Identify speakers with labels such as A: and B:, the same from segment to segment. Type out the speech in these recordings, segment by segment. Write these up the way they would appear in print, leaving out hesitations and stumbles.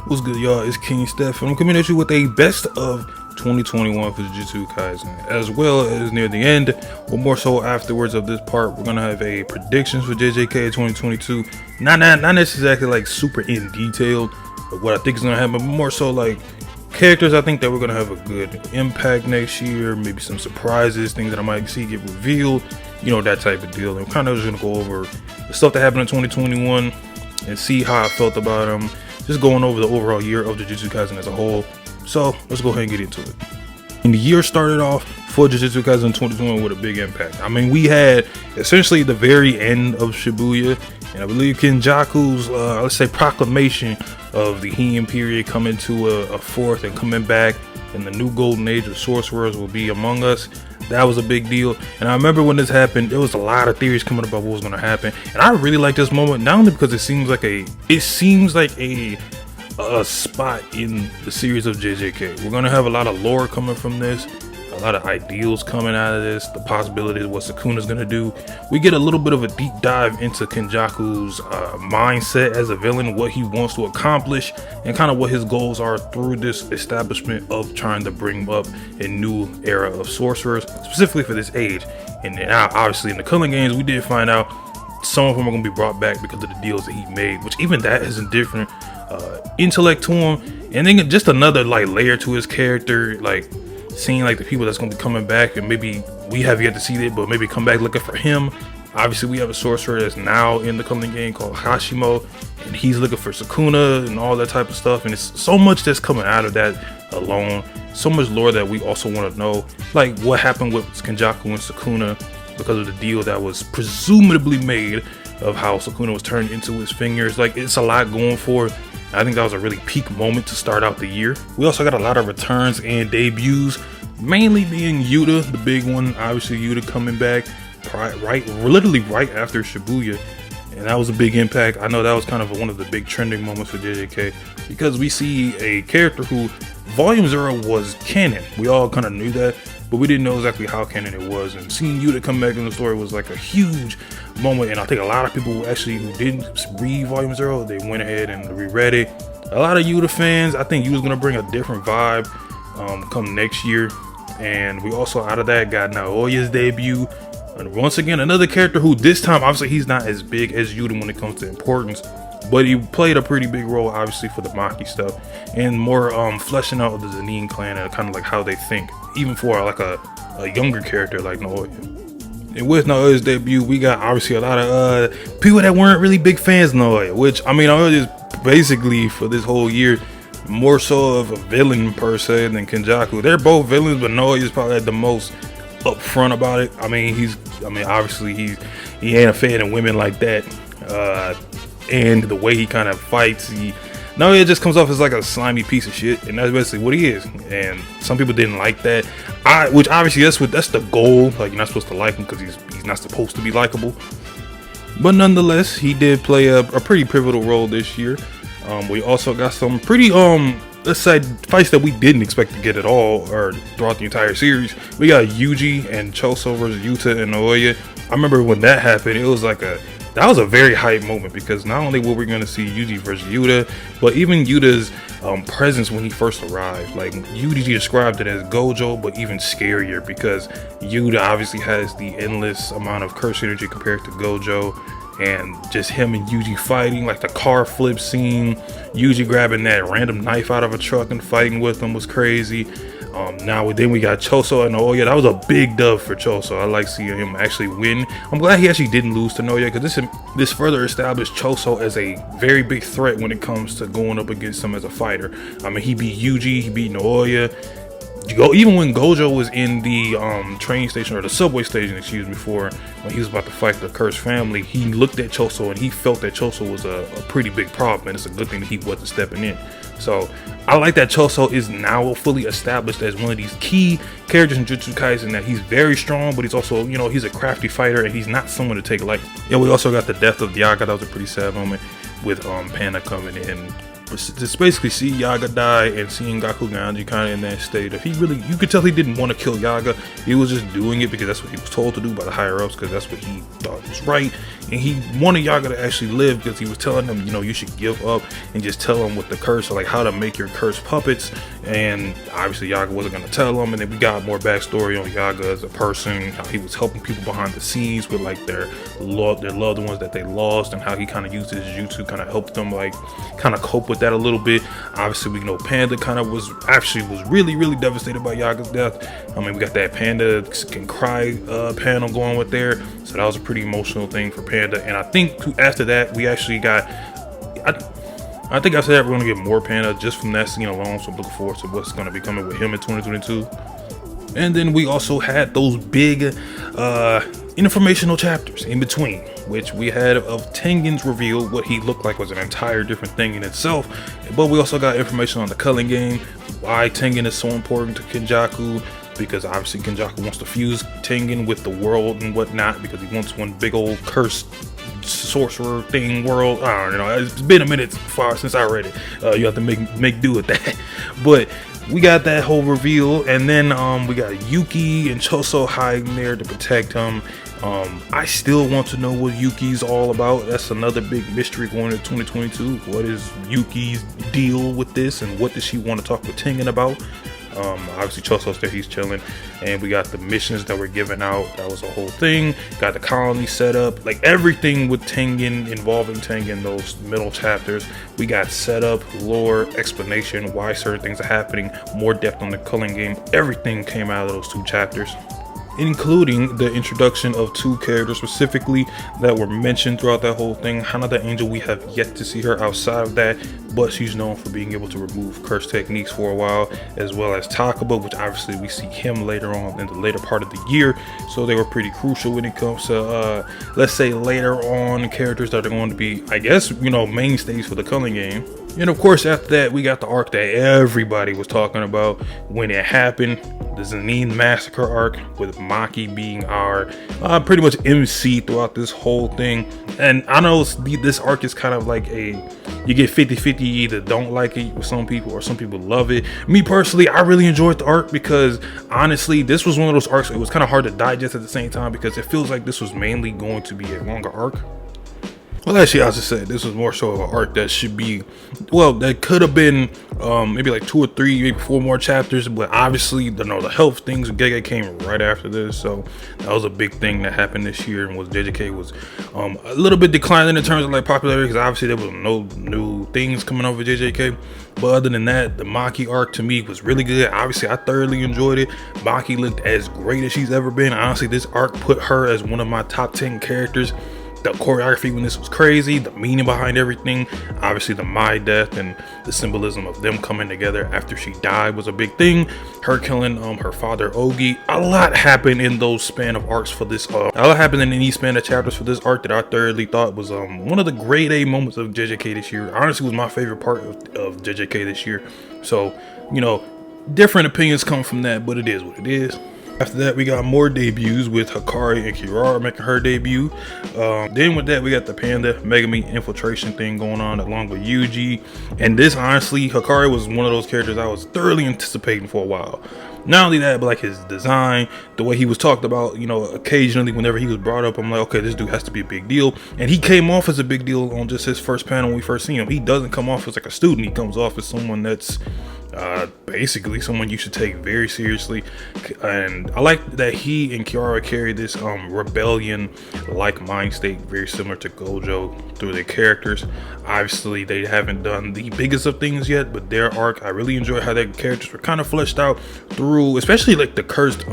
A: What's good, y'all? It's King Steph, and I'm coming at you with a best of 2021 for Jujutsu Kaisen, as well as near the end, or more so afterwards of this part, we're gonna have a predictions for JJK 2022. Not necessarily like super in detail of what I think is gonna happen, but more so like characters I think that we're gonna have a good impact next year, maybe some surprises, things that I might see get revealed, you know, that type of deal. And kind of just gonna go over the stuff that happened in 2021 and see how I felt about them. Just going over the overall year of Jujutsu Kaisen as a whole. So let's go ahead and get into it. And the year started off for Jujutsu Kaisen 2021 with a big impact. I mean, we had essentially the very end of Shibuya, and I believe Kenjaku's, let's say, proclamation of the Heian period coming to a fourth and coming back, and the new golden age of sorcerers will be among us. That was a big deal. And I remember when this happened, there was a lot of theories coming about what was going to happen, and I really like this moment, not only because it seems like a spot in the series of JJK. We're going to have a lot of lore coming from this, a lot of ideals coming out of this, the possibilities of what Sukuna's going to do. We get a little bit of a deep dive into Kenjaku's mindset as a villain, what he wants to accomplish, and kind of what his goals are through this establishment of trying to bring up a new era of sorcerers, specifically for this age. And now, obviously, in the Culling Games, we did find out some of them are going to be brought back because of the deals that he made, which even that has a different intellect to him. And then just another like layer to his character, like seeing like the people that's going to be coming back, and maybe we have yet to see it, but maybe come back looking for him. Obviously, we have a sorcerer that's now in the Culling game called Hashimo, and he's looking for Sukuna and all that type of stuff. And it's so much that's coming out of that alone, so much lore that we also want to know, like what happened with Kenjaku and Sukuna because of the deal that was presumably made of how Sukuna was turned into his fingers. Like, it's a lot going for it. I think that was a really peak moment to start out the year. We also got a lot of returns and debuts, mainly being Yuta, the big one. Obviously, Yuta coming back literally right after Shibuya, and that was a big impact. I know that was kind of one of the big trending moments for JJK, because we see a character who Volume 0 was canon. We all kind of knew that, but we didn't know exactly how canon it was. And seeing Yuta come back in the story was like a huge moment. And I think a lot of people who didn't read Volume 0, they went ahead and reread it. A lot of Yuta fans, I think Yuta's gonna bring a different vibe come next year. And we also, out of that, got Naoya's debut. And once again, another character who this time, obviously he's not as big as Yuta when it comes to importance, but he played a pretty big role, obviously, for the Maki stuff, and more fleshing out the Zaneen clan and kind of like how they think, even for like a younger character like Naoya. And with Naoya's debut, we got obviously a lot of people that weren't really big fans of Naoya, which, I mean, Naoya is basically for this whole year more so of a villain per se than Kenjaku. They're both villains, but Naoya is probably the most upfront about it. I mean, obviously he ain't a fan of women like that. And the way he kind of fights, it just comes off as like a slimy piece of shit, and that's basically what he is. And some people didn't like that, which obviously that's the goal. Like, you're not supposed to like him because he's not supposed to be likable. But nonetheless, he did play a pretty pivotal role this year. We also got some pretty let's say fights that we didn't expect to get at all, or throughout the entire series. We got Yuji and Choso versus Yuta and Naoya. I remember when that happened, it was like that was a very hype moment, because not only were we going to see Yuji versus Yuta, but even Yuta's presence when he first arrived. Like, Yuji described it as Gojo, but even scarier, because Yuta obviously has the endless amount of curse energy compared to Gojo. And just him and Yuji fighting, like the car flip scene, Yuji grabbing that random knife out of a truck and fighting with him was crazy. Then we got Choso and Naoya. That was a big dub for Choso. I like seeing him actually win. I'm glad he actually didn't lose to Naoya, because this further established Choso as a very big threat when it comes to going up against him as a fighter. I mean, he beat Yuji, he beat Naoya. Even when Gojo was in the train station, or the subway station, when he was about to fight the cursed family, he looked at Choso and he felt that Choso was a pretty big problem, and it's a good thing that he wasn't stepping in. So I like that Choso is now fully established as one of these key characters in Jujutsu Kaisen, that he's very strong, but he's also, he's a crafty fighter, and he's not someone to take lightly. Yeah, we also got the death of Diaka. That was a pretty sad moment with Panda coming in. Just basically see Yaga die, and seeing Gakuganji kind of in that state of, you could tell he didn't want to kill Yaga. He was just doing it because that's what he was told to do by the higher ups, because that's what he thought was right. and he wanted Yaga to actually live because he was telling him, you know, you should give up and just tell him with the curse, or like how to make your curse puppets. And obviously Yaga wasn't going to tell him. And then we got more backstory on Yaga as a person, how he was helping people behind the scenes with like their loved ones that they lost, and how he kind of used his jutsu, kind of helped them like kind of cope with that a little bit. Obviously we know Panda kind of was really devastated by Yaga's death. I mean, we got that Panda can cry panel going with there, so that was a pretty emotional thing for Panda. And I think after that we actually got, I think after that we're gonna get more Panda just from that scene alone, so I'm looking forward to what's gonna be coming with him in 2022. And then we also had those big informational chapters in between, which we had of Tengen's reveal. What he looked like was an entire different thing in itself, but we also got information on the culling game, why Tengen is so important to Kenjaku, because obviously Kenjaku wants to fuse Tengen with the world and whatnot, because he wants one big old cursed sorcerer thing world. I don't know, it's been a minute since I read it. You have to make do with that. But we got that whole reveal, and then we got Yuki and Choso hiding there to protect him. I still want to know what Yuki's all about. That's another big mystery going into 2022. What is Yuki's deal with this, and what does she want to talk with Tengen about? Obviously Choso's there, he's chilling, and we got the missions that were given out. That was a whole thing. Got the colony set up, like everything with Tengen, involving Tengen, those middle chapters. We got set up, lore, explanation, why certain things are happening, more depth on the culling game. Everything came out of those 2 chapters, including the introduction of 2 characters specifically that were mentioned throughout that whole thing. Hana the Angel, we have yet to see her outside of that, but she's known for being able to remove curse techniques for a while, as well as Takaba, which obviously we see him later on in the later part of the year. So they were pretty crucial when it comes to let's say later on characters that are going to be, I guess, you know, mainstays for the culling game. And of course after that we got the arc that everybody was talking about when it happened, the Zaneen Massacre Arc, with Maki being our pretty much MC throughout this whole thing. And I know this arc is kind of like you get 50-50, you either don't like it with some people or some people love it. Me personally, I really enjoyed the arc because honestly this was one of those arcs, it was kind of hard to digest at the same time, because it feels like this was mainly going to be a longer arc. Well, actually, as I said, this was more so of an arc that should be, well, that could have been maybe like 2 or 3, maybe 4 more chapters, but obviously the health things with Gege came right after this, so that was a big thing that happened this year, and was JJK was a little bit declining in terms of like popularity, because obviously there was no new things coming over JJK. But other than that, the Maki arc to me was really good. Obviously, I thoroughly enjoyed it. Maki looked as great as she's ever been. Honestly, this arc put her as one of my top 10 characters. The choreography when this was crazy, the meaning behind everything, obviously the Mai death and the symbolism of them coming together after she died was a big thing. Her killing her father Ogi. A lot happened in those span of arcs for this. A lot happened in these span of chapters for this arc that I thoroughly thought was one of the grade A moments of JJK this year. Honestly, was my favorite part of JJK this year. So, you know, different opinions come from that, but it is what it is. After that, we got more debuts with Hakari and Kirara making her debut. Then with that, we got the Panda Megami infiltration thing going on along with Yuji. And this, honestly, Hakari was one of those characters I was thoroughly anticipating for a while. Not only that, but like his design, the way he was talked about, you know, occasionally whenever he was brought up, I'm like, okay, this dude has to be a big deal. And he came off as a big deal on just his first panel when we first seen him. He doesn't come off as like a student. He comes off as someone that's basically someone you should take very seriously. And I like that he and Kiara carry this rebellion like mind state, very similar to Gojo through their characters. Obviously they haven't done the biggest of things yet, but their arc, I really enjoy how their characters were kind of fleshed out through, especially like the cursed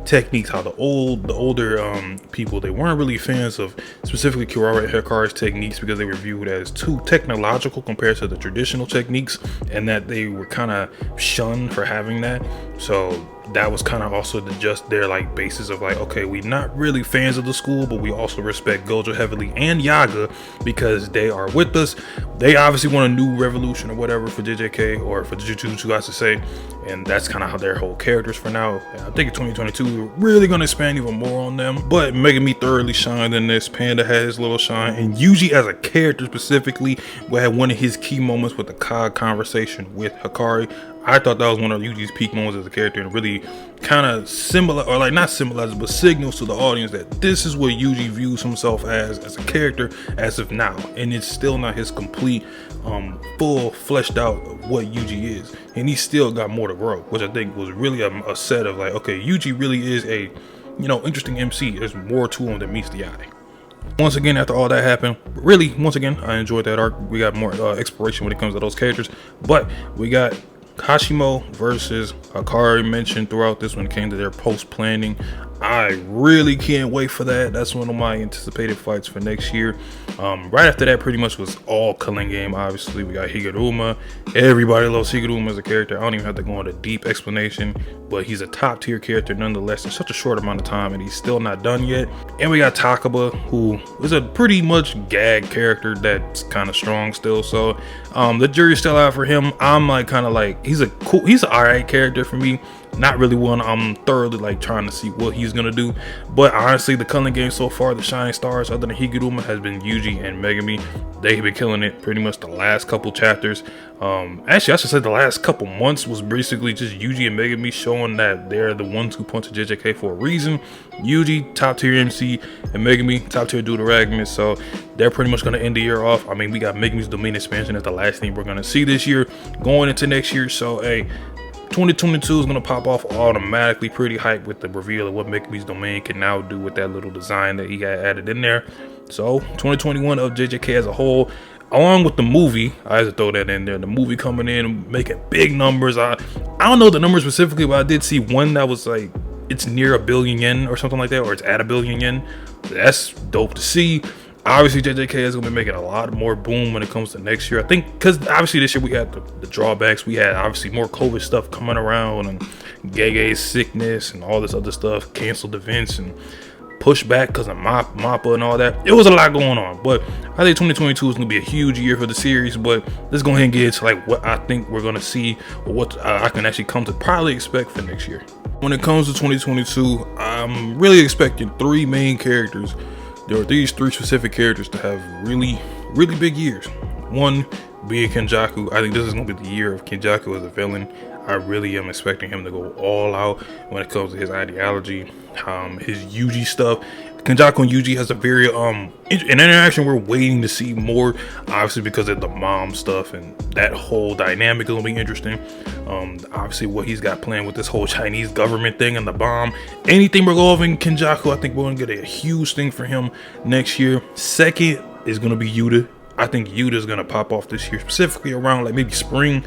A: techniques, how the older people, they weren't really fans of specifically Kiara and Hakari's techniques, because they were viewed as too technological compared to the traditional techniques, and that they were kind of shunned for having that. So that was kind of also just their like basis of like, okay, we're not really fans of the school, but we also respect Gojo heavily and Yaga because they are with us. They obviously want a new revolution or whatever for JJK, or for Jujutsu, I should say, and that's kind of how their whole characters for now. And I think in 2022 we're really going to expand even more on them, but Megami thoroughly shined in this. Panda had his little shine, and Yuji as a character specifically, we had one of his key moments with the COD conversation with Hakari. I thought that was one of Yuji's peak moments as a character, and really kind of symbolize, or like not symbolizes, but signals to the audience that this is what Yuji views himself as a character as of now, and it's still not his complete, full fleshed out of what Yuji is, and he still got more to grow, which I think was really a set of like, okay, Yuji really is a, you know, interesting MC. There's more to him than meets the eye. Once again, after all that happened, really, once again, I enjoyed that arc. We got more exploration when it comes to those characters, but we got Kashimo versus Hakari mentioned throughout this when it came to their post planning. I really can't wait for that. That's one of my anticipated fights for next year. Right after that, pretty much was all Culling Game. Obviously, we got Higaruma. Everybody loves Higaruma as a character. I don't even have to go into deep explanation, but he's a top tier character nonetheless in such a short amount of time, and he's still not done yet. And we got Takaba, who is a pretty much gag character that's kind of strong still. So the jury's still out for him. I'm like kind of like, he's an alright character for me. Not really one I'm thoroughly like trying to see what he's gonna do, but honestly, the Culling Game so far, the shining stars other than Higuruma has been Yuji and Megumi. They've been killing it pretty much the last couple chapters. Actually, I should say the last couple months was basically just Yuji and Megumi showing that they're the ones who punch JJK for a reason. Yuji, top tier MC, and Megumi, top tier deuteragonist. So they're pretty much gonna end the year off. I mean, we got Megumi's domain expansion as the last thing we're gonna see this year, going into next year. So 2022 is going to pop off automatically. Pretty hyped with the reveal of what Megumi's domain can now do with that little design that he got added in there. So 2021 of JJK as a whole, along with the movie, I had to throw that in there. The movie coming in, making big numbers. I don't know the numbers specifically, but I did see one that was like, it's near 1 billion yen or something like that, or it's at 1 billion yen. That's dope to see. Obviously, JJK is going to be making a lot more boom when it comes to next year. I think because obviously this year we had the drawbacks. We had obviously more COVID stuff coming around, and Gege's sickness and all this other stuff, canceled events and pushback because of Mappa and all that. It was a lot going on, but I think 2022 is going to be a huge year for the series. But let's go ahead and get into like what I think we're going to see, or what I can actually come to probably expect for next year. When it comes to 2022, I'm really expecting 3 main characters. There are these 3 specific characters to have really, really big years. One being Kenjaku. I think this is going to be the year of Kenjaku as a villain. I really am expecting him to go all out when it comes to his ideology, his Yuji stuff. Kenjaku and Yuji has a very an interaction we're waiting to see more, obviously because of the mom stuff, and that whole dynamic is gonna be interesting. Obviously what he's got planned with this whole Chinese government thing and the bomb. Anything revolving Kenjaku, I think we're gonna get a huge thing for him next year. Second is gonna be Yuta. I think Yuta is gonna pop off this year, specifically around like maybe spring.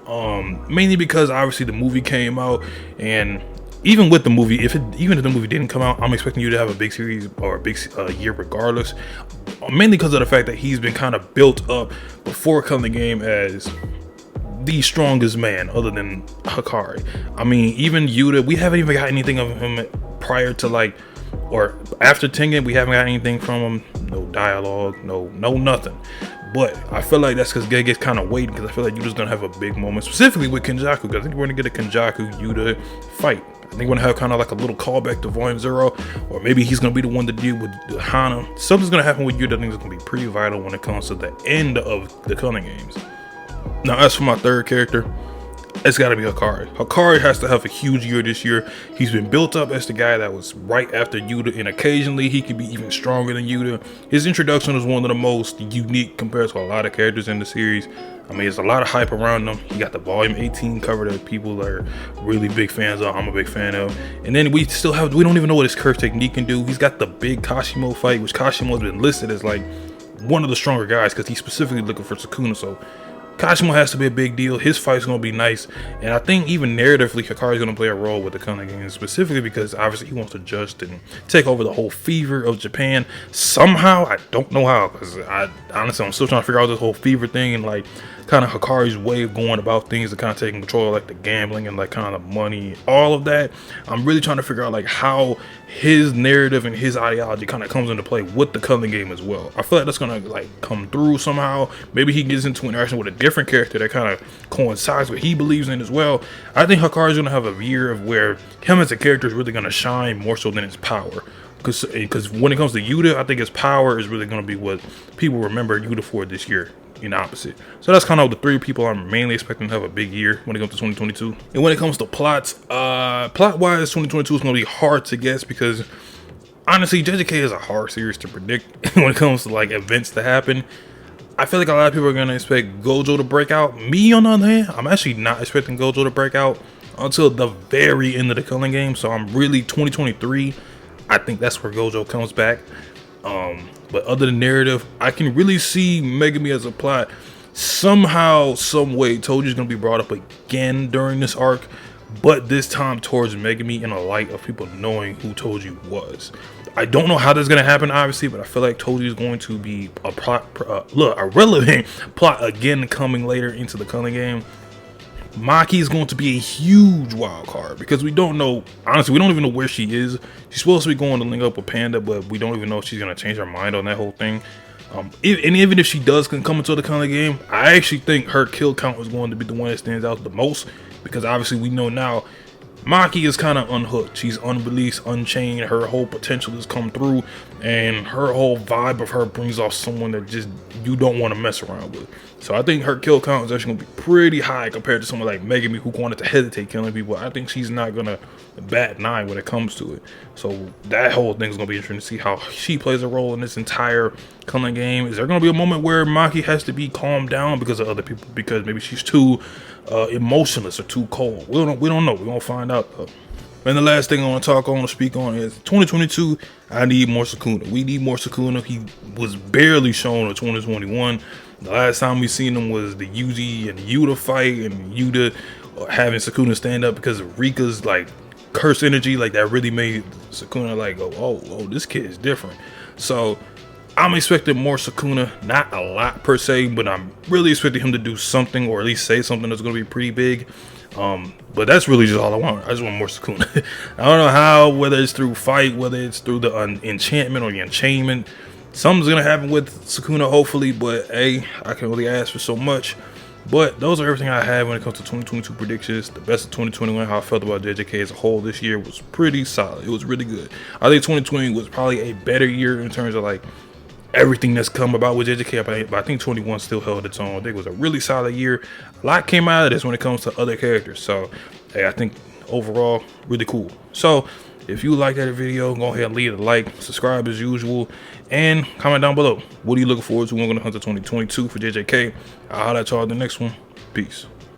A: Mainly because obviously the movie came out, and even with the movie, even if the movie didn't come out, I'm expecting you to have a big series or a big year regardless. Mainly because of the fact that he's been kind of built up before Culling Game as the strongest man other than Hakari. I mean, even Yuta, we haven't even got anything of him prior to like, or after Tengen, we haven't got anything from him. No dialogue, no nothing. But I feel like that's because Gege's kind of waiting, because I feel like Yuta's gonna have a big moment, specifically with Kenjaku, because I think we're gonna get a Kenjaku Yuta fight. I think we're gonna have kind of like a little callback to Volume 0, or maybe he's gonna be the one to deal with Hana. Something's gonna happen with Yuta. I think it's gonna be pretty vital when it comes to the end of the Culling Games. Now, as for my third character, it's got to be Hakari. Hakari has to have a huge year this year. He's been built up as the guy that was right after Yuta, and occasionally he can be even stronger than Yuta. His introduction is one of the most unique compared to a lot of characters in the series. I mean, there's a lot of hype around him. He got the Volume 18 cover that people are really big fans of. I'm a big fan of. And then we don't even know what his curse technique can do. He's got the big Kashimo fight, which Kashimo has been listed as like one of the stronger guys because he's specifically looking for Sukuna. So Kashimo has to be a big deal. His fight's gonna be nice, and I think even narratively, Hakari's gonna play a role with the Culling Games, specifically because obviously he wants to adjust and take over the whole fever of Japan somehow. I don't know how, because I'm still trying to figure out this whole fever thing and like kind of Hakari's way of going about things and kind of taking control of like the gambling and like kind of money, all of that. I'm really trying to figure out like how his narrative and his ideology kind of comes into play with the Culling Game as well. I feel like that's gonna like come through somehow. Maybe he gets into interaction with a different character that kind of coincides with what he believes in as well. I think Hakari's gonna have a year of where him as a character is really gonna shine more so than his power. Because when it comes to Yuta, I think his power is really going to be what people remember Yuta for this year. in the opposite. So that's kind of the three people I'm mainly expecting to have a big year when it comes to 2022. And when it comes to plots, plot-wise, 2022 is going to be hard to guess because honestly, JJK is a hard series to predict when it comes to like events to happen. I feel like a lot of people are going to expect Gojo to break out. Me, on the other hand, I'm actually not expecting Gojo to break out until the very end of the Culling game. So I'm really 2023. I think that's where Gojo comes back. But other than narrative, I can really see Megumi as a plot. Somehow, some way, Toji's going to be brought up again during this arc. But this time towards Megumi in a light of people knowing who Toji was. I don't know how this is going to happen, obviously, but I feel like Toji is going to be a relevant plot again coming later into the Culling game. Maki is going to be a huge wild card because we don't know, honestly, we don't even know where she is. She's supposed to be going to link up with Panda, but we don't even know if she's going to change her mind on that whole thing. And even if she does come into the Culling game, I actually think her kill count is going to be the one that stands out the most because obviously we know now Maki is kind of unhooked. She's unreleased, unchained. Her whole potential has come through, and her whole vibe of her brings off someone that just you don't want to mess around with. So I think her kill count is actually going to be pretty high compared to someone like Megumi who wanted to hesitate killing people. I think she's not going to bat 9 when it comes to it. So that whole thing is going to be interesting to see how she plays a role in this entire Culling game. Is there going to be a moment where Maki has to be calmed down because of other people? Because maybe she's too emotionless or too cold. We don't know. We're going to find out though. And the last thing I want to talk on or speak on is 2022. I need more Sukuna. We need more Sukuna. He was barely shown in 2021. The last time we seen him was the Yuji and Yuta fight, and Yuta having Sukuna stand up because of Rika's like curse energy, like that really made Sukuna like go, oh, this kid is different. So I'm expecting more Sukuna, not a lot per se, but I'm really expecting him to do something or at least say something that's going to be pretty big. But that's really just all I want. I just want more Sukuna. I don't know how, whether it's through fight, whether it's through the enchantment or the enchainment. Something's going to happen with Sukuna, hopefully, but hey, I can only ask for so much. But those are everything I have when it comes to 2022 predictions. The best of 2021, how I felt about JJK as a whole this year was pretty solid. It was really good. I think 2020 was probably a better year in terms of like everything that's come about with JJK, but I think 21 still held its own. I think it was a really solid year. A lot came out of this when it comes to other characters. So hey, I think overall, really cool. So if you like that video, go ahead and leave a like, subscribe as usual, and comment down below. What are you looking forward to when we're going to hunt 2022 for JJK? I'll holler at y'all in the next one. Peace.